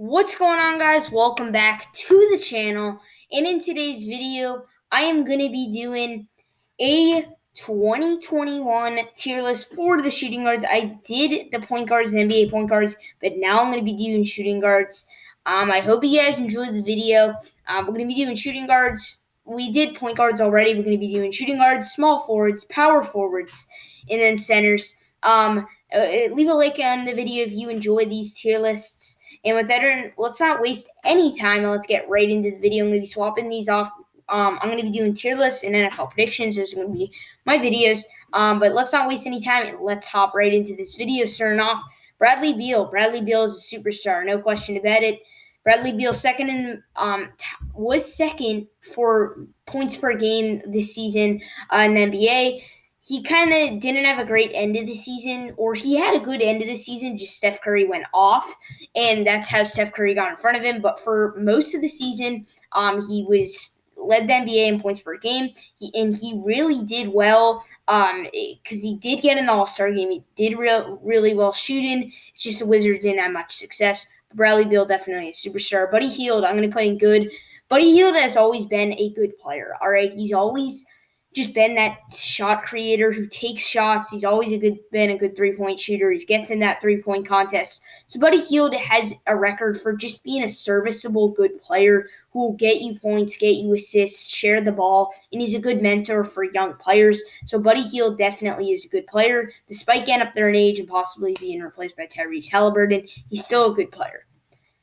What's going on, guys? Welcome back to the channel. And in today's video, I am going to be doing a 2021 tier list for the shooting guards. I did the point guards and NBA point guards, but now I'm going to be doing shooting guards. I hope you guys enjoyed the video. We're going to be doing shooting guards. We did point guards already. We're going to be doing shooting guards, small forwards, power forwards, and then centers. Leave a like on the video if you enjoy these tier lists. And with that, let's not waste any time and let's get right into the video. I'm going to be swapping these off. I'm going to be doing tier lists and NFL predictions. Those are going to be my videos. But let's not waste any time and let's hop right into this video. Starting off, Bradley Beal. Bradley Beal is a superstar, no question about it. Bradley Beal was second for points per game this season in the NBA. He kind of didn't have a great end of the season, or he had a good end of the season, just Steph Curry went off, and that's how Steph Curry got in front of him. But for most of the season, he led the NBA in points per game, he really did well because he did get an All-Star game. He did really well shooting. It's just the Wizards didn't have much success. Bradley Beal definitely a superstar. Buddy Hield, I'm going to put in good. Buddy Hield has always been a good player. All right, he's always just been that shot creator who takes shots. He's always been a good 3-point shooter. He gets in that 3-point contest. So Buddy Hield has a record for just being a serviceable, good player who will get you points, get you assists, share the ball, and he's a good mentor for young players. So Buddy Hield definitely is a good player. Despite getting up there in age and possibly being replaced by Tyrese Halliburton, he's still a good player.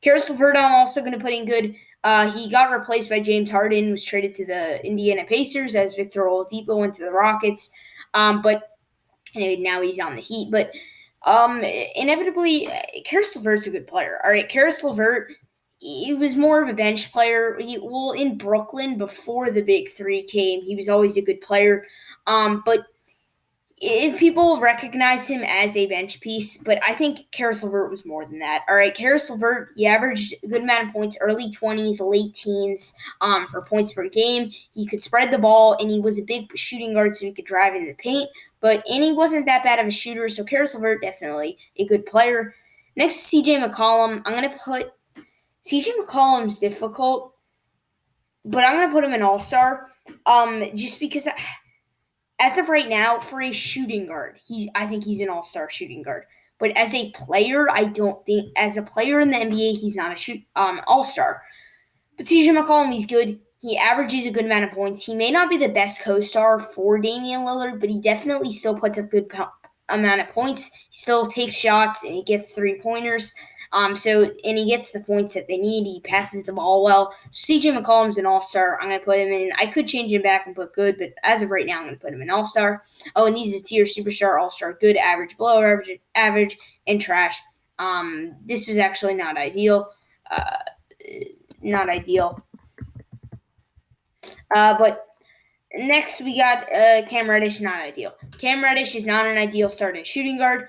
Caris LeVert, I'm also going to put in good. He got replaced by James Harden, was traded to the Indiana Pacers as Victor Oladipo went to the Rockets. But anyway, now he's on the Heat. But inevitably, Caris LeVert's a good player. All right, Caris LeVert, he was more of a bench player. In Brooklyn before the Big Three came, he was always a good player. But if people recognize him as a bench piece, but I think Caris LeVert was more than that. All right, Caris LeVert, he averaged a good amount of points, early 20s, late teens for points per game. He could spread the ball, and he was a big shooting guard, so he could drive into the paint. And he wasn't that bad of a shooter, so Caris LeVert, definitely a good player. Next, CJ McCollum. I'm going to put CJ McCollum's difficult, but I'm going to put him in All-Star just because as of right now, for a shooting guard, I think he's an all-star shooting guard. But as a player, I don't think as a player in the NBA, he's not a all-star. But CJ McCollum, he's good. He averages a good amount of points. He may not be the best co-star for Damian Lillard, but he definitely still puts up good amount of points. He still takes shots and he gets 3-pointers. And he gets the points that they need. He passes the ball well. CJ McCollum's an all-star. I'm going to put him in. I could change him back and put good, but as of right now, I'm going to put him in all-star. Oh, and these are tier superstar, all-star, good, average, below average, and trash. This is actually not ideal. Not ideal. But next, we got Cam Reddish, not ideal. Cam Reddish is not an ideal starting shooting guard.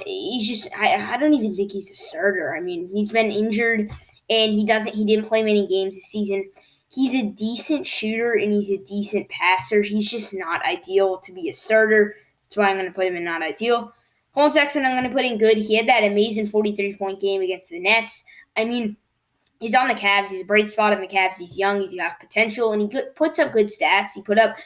He's just I don't even think he's a starter. I mean, he's been injured and he didn't play many games this season. He's a decent shooter and he's a decent passer. He's just not ideal to be a starter. That's why I'm going to put him in not ideal. Colin Sexton, I'm going to put in good. He had that amazing 43-point game against the Nets. I mean, he's on the Cavs. He's a bright spot in the Cavs. He's young. He's got potential, and he puts up good stats. He put up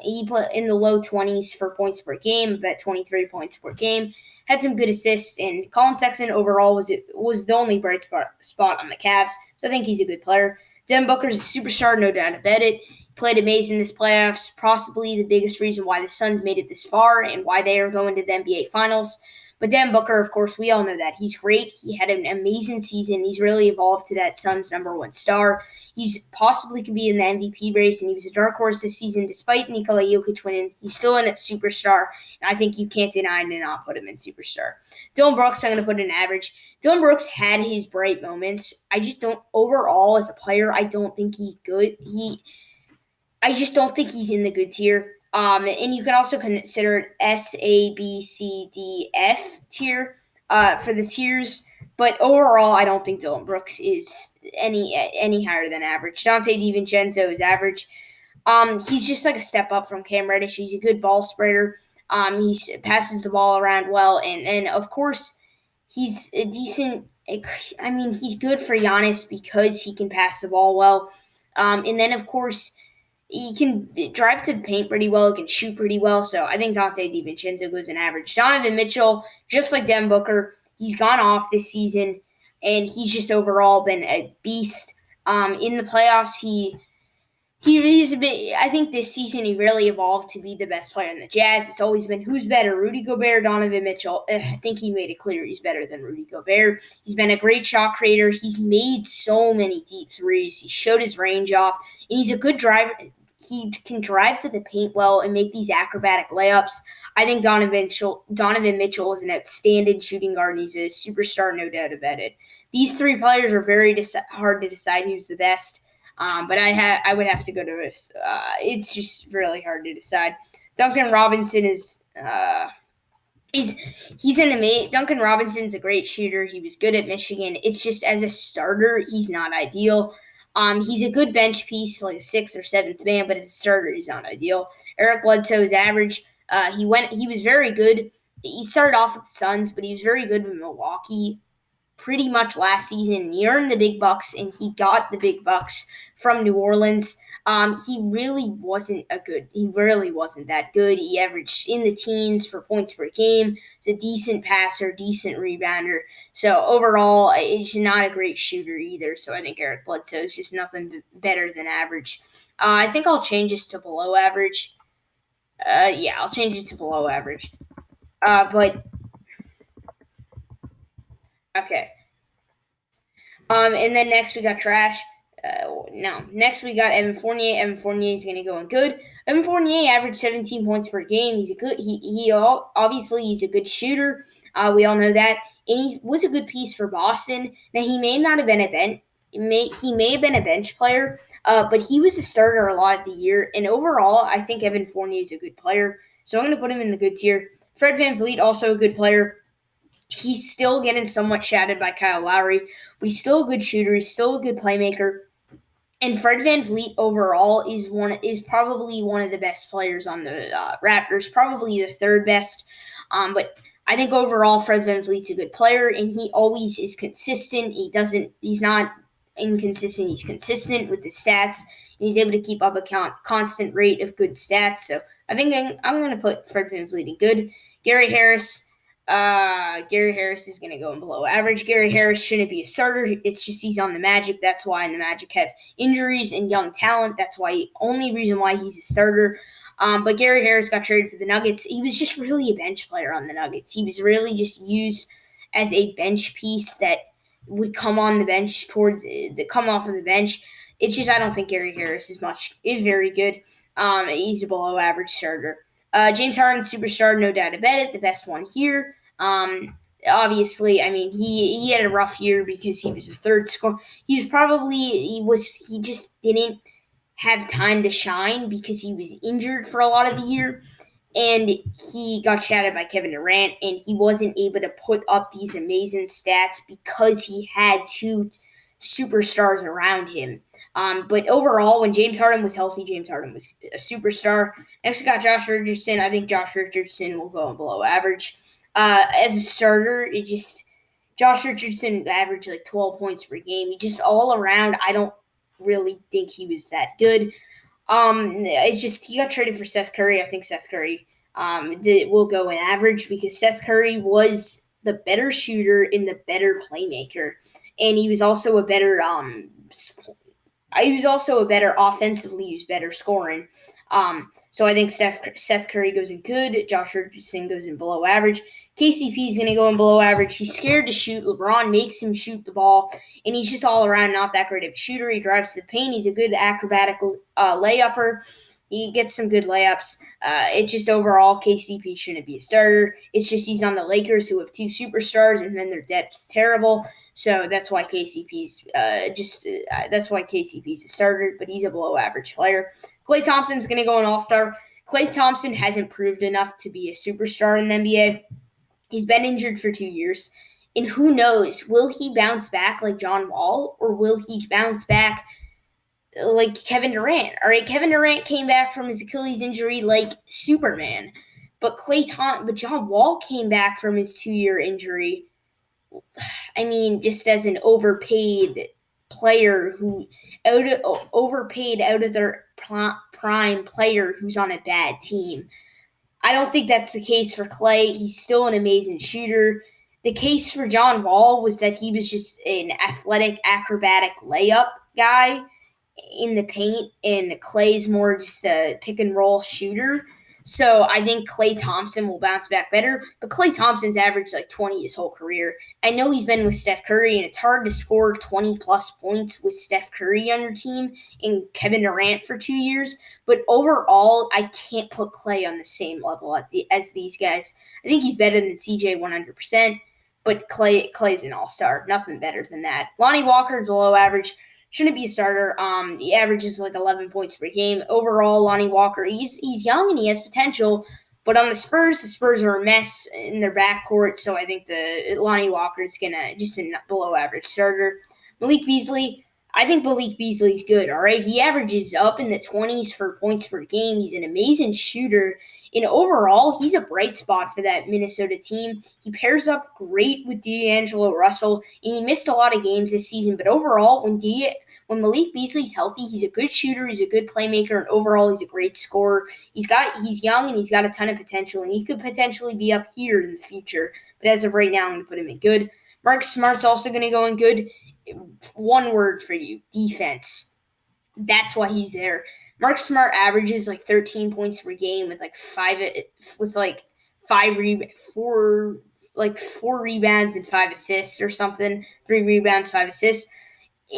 he put in the low 20s for points per game, about 23 points per game. Had some good assists, and Colin Sexton overall was the only bright spot on the Cavs. So I think he's a good player. Devin Booker's a superstar, no doubt about it. He played amazing this playoffs. Possibly the biggest reason why the Suns made it this far and why they are going to the NBA Finals. But Devin Booker, of course, we all know that. He's great. He had an amazing season. He's really evolved to that Suns #1 star. He's possibly could be in the MVP race, and he was a dark horse this season. Despite Nikola Jokic winning, he's still in at superstar, and I think you can't deny to not put him in superstar. Dillon Brooks, I'm going to put in average. Dillon Brooks had his bright moments. I just don't, overall, as a player, I don't think he's good. I just don't think he's in the good tier. And you can also consider S, A, B, C, D, F tier for the tiers. But overall, I don't think Dillon Brooks is any higher than average. Dante DiVincenzo is average. He's just like a step up from Cam Reddish. He's a good ball spreader. He passes the ball around well, and of course, he's a decent I mean, he's good for Giannis because he can pass the ball well. And then, of course, he can drive to the paint pretty well. He can shoot pretty well. So I think Dante DiVincenzo goes an average. Donovan Mitchell, just like Devin Booker, he's gone off this season, and he's just overall been a beast. In the playoffs, he's a bit. I think this season he really evolved to be the best player in the Jazz. It's always been who's better, Rudy Gobert or Donovan Mitchell. I think he made it clear he's better than Rudy Gobert. He's been a great shot creator. He's made so many deep threes. He showed his range off, and he's a good driver. He can drive to the paint well and make these acrobatic layups. I think Donovan Mitchell is an outstanding shooting guard, and he's a superstar, no doubt about it. These three players are very hard to decide who's the best. But I would have to go to this. It's just really hard to decide. Duncan Robinson he's an amazing. Duncan Robinson's a great shooter. He was good at Michigan. It's just as a starter, he's not ideal. He's a good bench piece, like a sixth or seventh man, but as a starter, he's not ideal. Eric Bledsoe is average. He was very good. He started off with the Suns, but he was very good with Milwaukee pretty much last season. He earned the big bucks, and he got the big bucks from New Orleans. He really wasn't that good. He averaged in the teens for points per game. He's a decent passer, decent rebounder. So overall, it's not a great shooter either. So I think Eric Bledsoe is just nothing better than average. I think I'll change this to below average. Yeah, I'll change it to below average. But okay. And then next we got trash. No. Next we got Evan Fournier. Evan Fournier is going to go in good. Evan Fournier averaged 17 points per game. He's a good. Obviously he's a good shooter. We all know that, and he was a good piece for Boston. Now he may not have been he may have been a bench player, but he was a starter a lot of the year. And overall, I think Evan Fournier is a good player. So I'm going to put him in the good tier. Fred VanVleet, also a good player. He's still getting somewhat shadowed by Kyle Lowry, but he's still a good shooter. He's still a good playmaker. And Fred VanVleet overall is probably one of the best players on the Raptors, probably the third best. But I think overall Fred VanVleet's a good player, and he always is consistent. He's not inconsistent. He's consistent with the stats, and he's able to keep up a constant rate of good stats. So I think I'm going to put Fred VanVleet in good. Gary Harris is going to go in below average. Gary Harris shouldn't be a starter. It's just he's on the Magic. That's why the Magic have injuries and young talent. That's only reason why he's a starter. But Gary Harris got traded for the Nuggets. He was just really a bench player on the Nuggets. He was really just used as a bench piece that would come on the bench come off of the bench. It's just I don't think Gary Harris is very good. He's a below average starter. James Harden, superstar, no doubt about it, the best one here. Obviously, I mean, he had a rough year because he was a third scorer. He just didn't have time to shine because he was injured for a lot of the year, and he got shadowed by Kevin Durant, and he wasn't able to put up these amazing stats because he had two superstars around him. But overall, when James Harden was healthy, James Harden was a superstar. Next, we got Josh Richardson. I think Josh Richardson will go below average. As a starter, Josh Richardson averaged like 12 points per game. He just all around, I don't really think he was that good. It's just he got traded for Seth Curry. I think Seth Curry will go in average because Seth Curry was the better shooter and the better playmaker, and he was also a better offensively. He was better scoring. So I think Seth Curry goes in good. Josh Richardson goes in below average. KCP is going to go in below average. He's scared to shoot. LeBron makes him shoot the ball, and he's just all around not that great of a shooter. He drives to the paint. He's a good acrobatic layupper. He gets some good layups. It's just overall KCP shouldn't be a starter. It's just he's on the Lakers who have two superstars, and then their depth's terrible. So that's why KCP's a starter, but he's a below average player. Klay Thompson's going to go an all-star. Klay Thompson hasn't proved enough to be a superstar in the NBA. He's been injured for 2 years. And who knows, will he bounce back like John Wall, or will he bounce back like Kevin Durant? All right, Kevin Durant came back from his Achilles injury like Superman. But John Wall came back from his 2-year injury just as an overpaid player overpaid out of their prime player who's on a bad team. I don't think that's the case for Klay. He's still an amazing shooter. The case for John Wall was that he was just an athletic, acrobatic layup guy in the paint, and Klay's more just a pick and roll shooter. So I think Klay Thompson will bounce back better, but Klay Thompson's averaged like 20 his whole career. I know he's been with Steph Curry, and it's hard to score 20 plus points with Steph Curry on your team and Kevin Durant for 2 years. But overall, I can't put Klay on the same level as these guys. I think he's better than CJ 100%, but Klay's an all-star. Nothing better than that. Lonnie Walker is below average. Shouldn't be a starter. He averages like 11 points per game. Overall, Lonnie Walker, he's young and he has potential. But on the Spurs are a mess in their backcourt, so I think the Lonnie Walker is gonna just a below average starter. Malik Beasley, I think Malik Beasley's good. All right, he averages up in the 20s for points per game. He's an amazing shooter. And overall, he's a bright spot for that Minnesota team. He pairs up great with D'Angelo Russell, and he missed a lot of games this season. But overall, when Malik Beasley's healthy, he's a good shooter, he's a good playmaker, and overall, he's a great scorer. He's young and he's got a ton of potential, and he could potentially be up here in the future. But as of right now, I'm going to put him in good. Marcus Smart's also going to go in good. One word for you: defense. That's why he's there. Mark Smart averages like 13 points per game with four rebounds and 5 assists or something. 3 rebounds, 5 assists.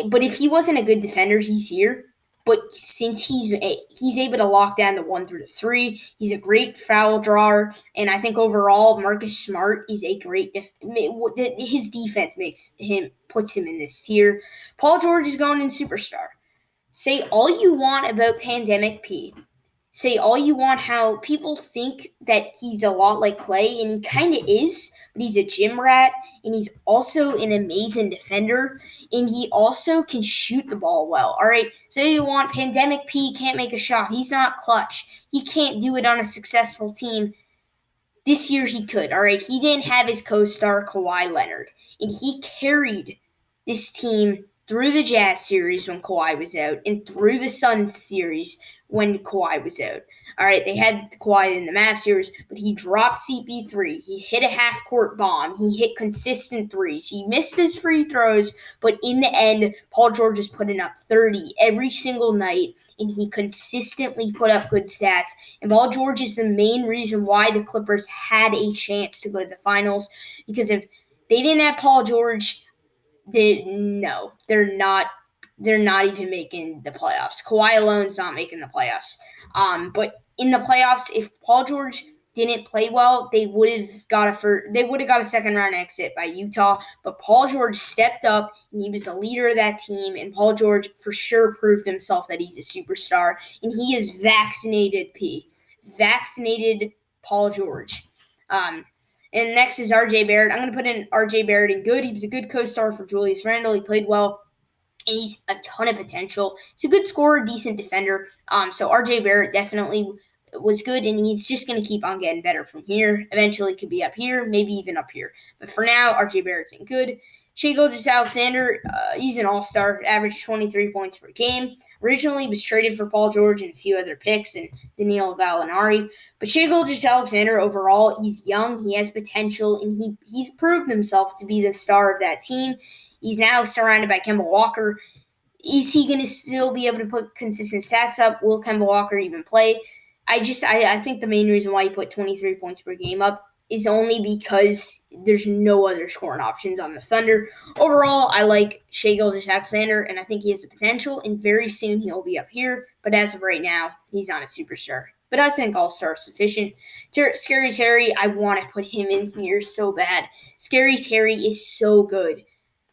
But if he wasn't a good defender, he's here. But since he's able to lock down the 1 through the 3, he's a great foul drawer. And I think overall, Marcus Smart is a great. His defense puts him in this tier. Paul George is going in superstar. Say all you want about Pandemic P. Say all you want how people think that he's a lot like Klay, and he kind of is, but he's a gym rat, and he's also an amazing defender, and he also can shoot the ball well. All right, say you want Pandemic P can't make a shot. He's not clutch. He can't do it on a successful team. This year he could, all right? He didn't have his co-star Kawhi Leonard, and he carried this team through the Jazz series when Kawhi was out and through the Suns series when Kawhi was out. All right, they had Kawhi in the Mavs series, but he dropped CP3. He hit a half-court bomb. He hit consistent threes. He missed his free throws, but in the end, Paul George is putting up 30 every single night, and he consistently put up good stats. And Paul George is the main reason why the Clippers had a chance to go to the finals, because if they didn't have Paul George, they're not even making the playoffs. Kawhi alone's not making the playoffs. But in the playoffs, if Paul George didn't play well, they would have got a second round exit by Utah. But Paul George stepped up, and he was the leader of that team. And Paul George for sure proved himself that he's a superstar. And he is vaccinated Paul George. And next is RJ Barrett. I'm going to put in RJ Barrett in good. He was a good co-star for Julius Randle. He played well. And he's a ton of potential. He's a good scorer, decent defender. So RJ Barrett definitely was good, and he's just going to keep on getting better from here. Eventually could be up here, maybe even up here. But for now, RJ Barrett's in good. Shai Gilgeous-Alexander, he's an all-star, averaged 23 points per game. Originally was traded for Paul George and a few other picks and Danilo Gallinari. But Shai Gilgeous-Alexander, overall, he's young, he has potential, and he's proved himself to be the star of that team. He's now surrounded by Kemba Walker. Is he going to still be able to put consistent stats up? Will Kemba Walker even play? I think the main reason why he put 23 points per game up is only because there's no other scoring options on the Thunder. Overall, I like Shai Gilgeous-Alexander, and I think he has the potential, and very soon he'll be up here. But as of right now, he's not a superstar. But I think all-star is sufficient. Scary Terry, I want to put him in here so bad. Scary Terry is so good,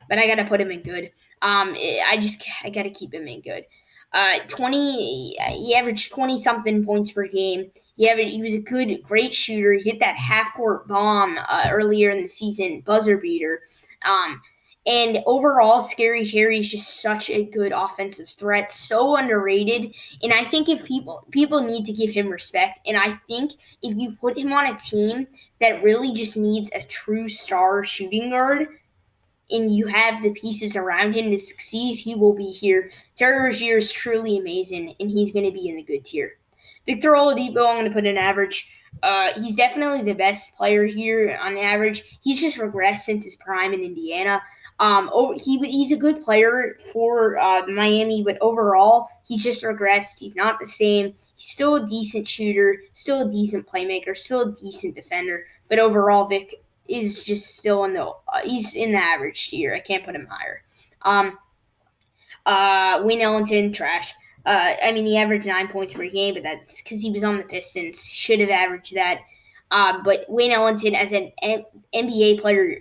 but I got to put him in good. I got to keep him in good. He averaged 20-something points per game. He was a great shooter. He hit that half-court bomb earlier in the season, buzzer beater. And overall, Scary Terry is just such a good offensive threat, so underrated. And I think if people need to give him respect, and I think if you put him on a team that really just needs a true star shooting guard, and you have the pieces around him to succeed, he will be here. Terry Rozier is truly amazing, and he's going to be in the good tier. Victor Oladipo, I'm going to put an average. He's definitely the best player here on average. He's just regressed since his prime in Indiana. He's a good player for Miami, but overall, he just regressed. He's not the same. He's still a decent shooter, still a decent playmaker, still a decent defender. But overall, Vic is just still he's in the average tier. I can't put him higher. Wayne Ellington, trash. He averaged 9 points per game, but that's because he was on the Pistons. Should have averaged that. But Wayne Ellington, as an NBA player,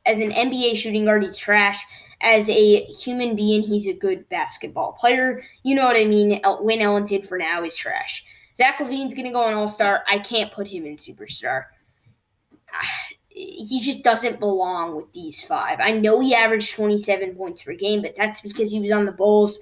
as an NBA shooting guard, he's trash. As a human being, he's a good basketball player. You know what I mean? Wayne Ellington for now is trash. Zach LaVine's going to go on All-Star. I can't put him in Superstar. He just doesn't belong with these five. I know he averaged 27 points per game, but that's because he was on the Bulls,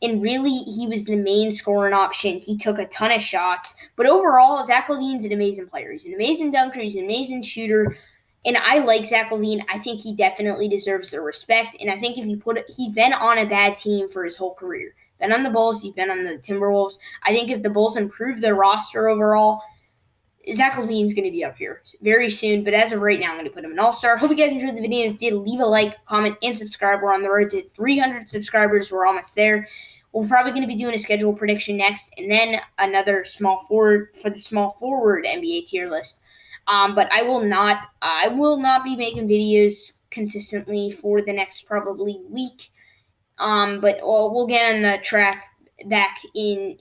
and really he was the main scoring option. He took a ton of shots, but overall, Zach LaVine's an amazing player. He's an amazing dunker. He's an amazing shooter, and I like Zach LaVine. I think he definitely deserves the respect, and I think he's been on a bad team for his whole career. Been on the Bulls. He's been on the Timberwolves. I think if the Bulls improve their roster overall, Zach LaVine's going to be up here very soon, but as of right now, I'm going to put him in All-Star. Hope you guys enjoyed the video. If you did, leave a like, comment, and subscribe. We're on the road to 300 subscribers. We're almost there. We're probably going to be doing a schedule prediction next, and then another small forward for the small forward NBA tier list. But I will not be making videos consistently for the next probably week. But we'll get on the track back in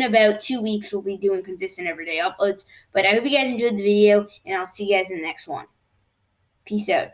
about 2 weeks. We'll be doing consistent everyday uploads. But I hope you guys enjoyed the video, and I'll see you guys in the next one. Peace out.